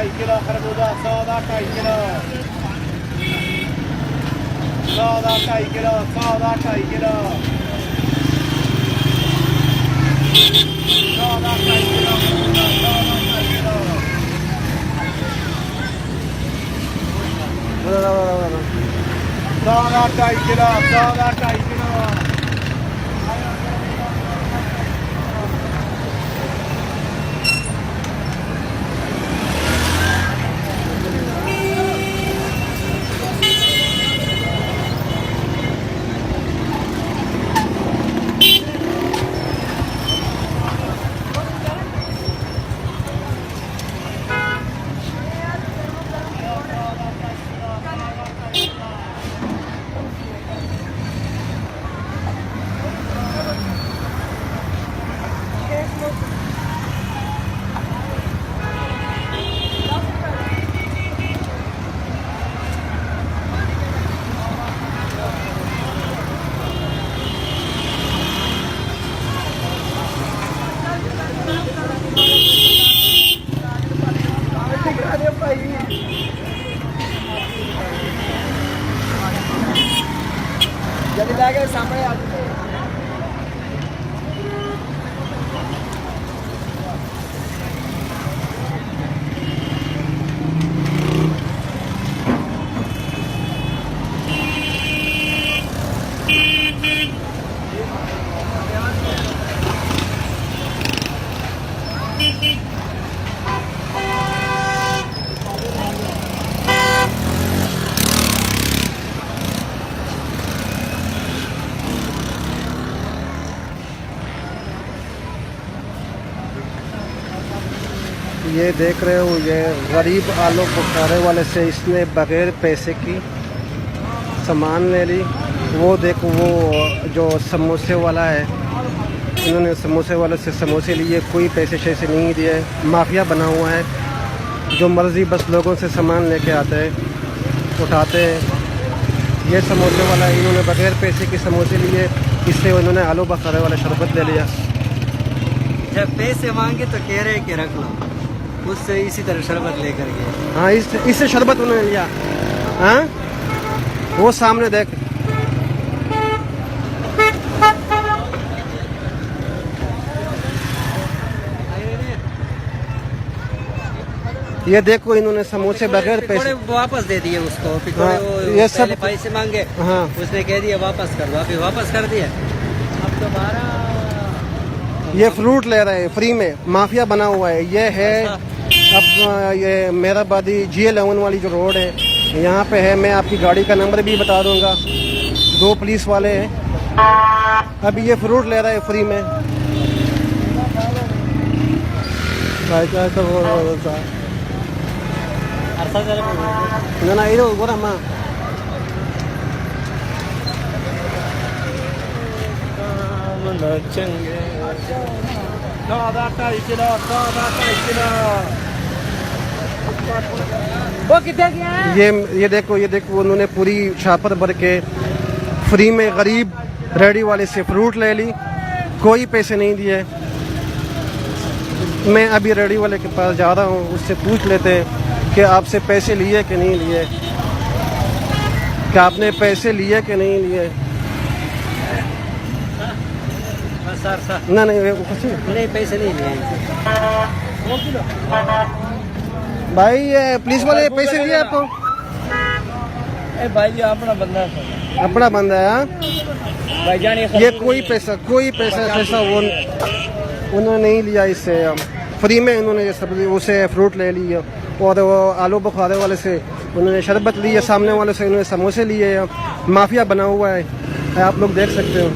2.5 kilo खरबूजा, 100 का 2.5 kilo, 100 का 2.5 किलो, 100 का 2.5 किलो, 100 का 2.5 किलो, 100 का 2.5 किलो, 100 का 2.5 किलो, 100 का 2.5 किलो। जल्दी लाके सामने आ जाते ये देख रहे हो, ये गरीब आलू बुखारे वाले से इसने बगैर पैसे की सामान ले ली। वो देखो, वो जो समोसे वाला है, इन्होंने समोसे वाले से समोसे लिए, कोई पैसे शैसे नहीं दिए। माफिया बना हुआ है, जो मर्जी बस लोगों से सामान लेके आते हैं, उठाते हैं। ये समोसे वाला, इन्होंने बगैर पैसे के समोसे लिए, इससे इन्होंने आलू बुखारे वाला शरबत ले लिया। जब पैसे मांगे तो कह रहे कि रख लो, उससे इसी तरह शरबत लेकर गए। हाँ, इससे शरबत उन्होंने लिया। हाँ, वो सामने देख, ये देखो, इन्होंने समोसे बगैर पैसे वापस दे दिए उसको। हाँ, ये सब पैसे मांगे, हाँ, उसने कह दिया वापस कर दो, अभी वापस कर दिया। अब दोबारा ये फ्रूट ले रहे हैं फ्री में। माफिया बना हुआ है ये है। अब ये मेराबादी G11 वाली जो रोड है, यहाँ पे है। मैं आपकी गाड़ी का नंबर भी बता दूंगा। 2 पुलिस वाले हैं। अभी ये फ्रूट ले रहे हैं फ्री में। ना ना, इधर बोला माँ, चंगे 100 का 2.5 किलो, 100 का 2.5 किलो। वो कितने के हैं? ये देखो, ये देखो, उन्होंने पूरी छापर भर के फ्री में गरीब रेडी वाले से फ्रूट ले ली, कोई पैसे नहीं दिए। मैं अभी रेडी वाले के पास जा रहा हूँ, उससे पूछ लेते हैं कि आपसे पैसे लिए कि नहीं लिए, कि आपने पैसे लिए कि नहीं लिए। सर ना नहीं, नहीं, पैसे नहीं लिए। भाई ये पुलिस वाले पैसे दिए आपको? भाई अपना बंदा है, अपना बंदा है। हाँ? भाईजान ये कोई पैसा वो उन्होंने नहीं लिया। इससे फ्री में उन्होंने ये सब उसे फ्रूट ले लिए, और वो आलू बुखारे वाले से उन्होंने शरबत लिए, सामने वाले से उन्होंने समोसे लिए। माफिया बना हुआ है, आप लोग देख सकते हो।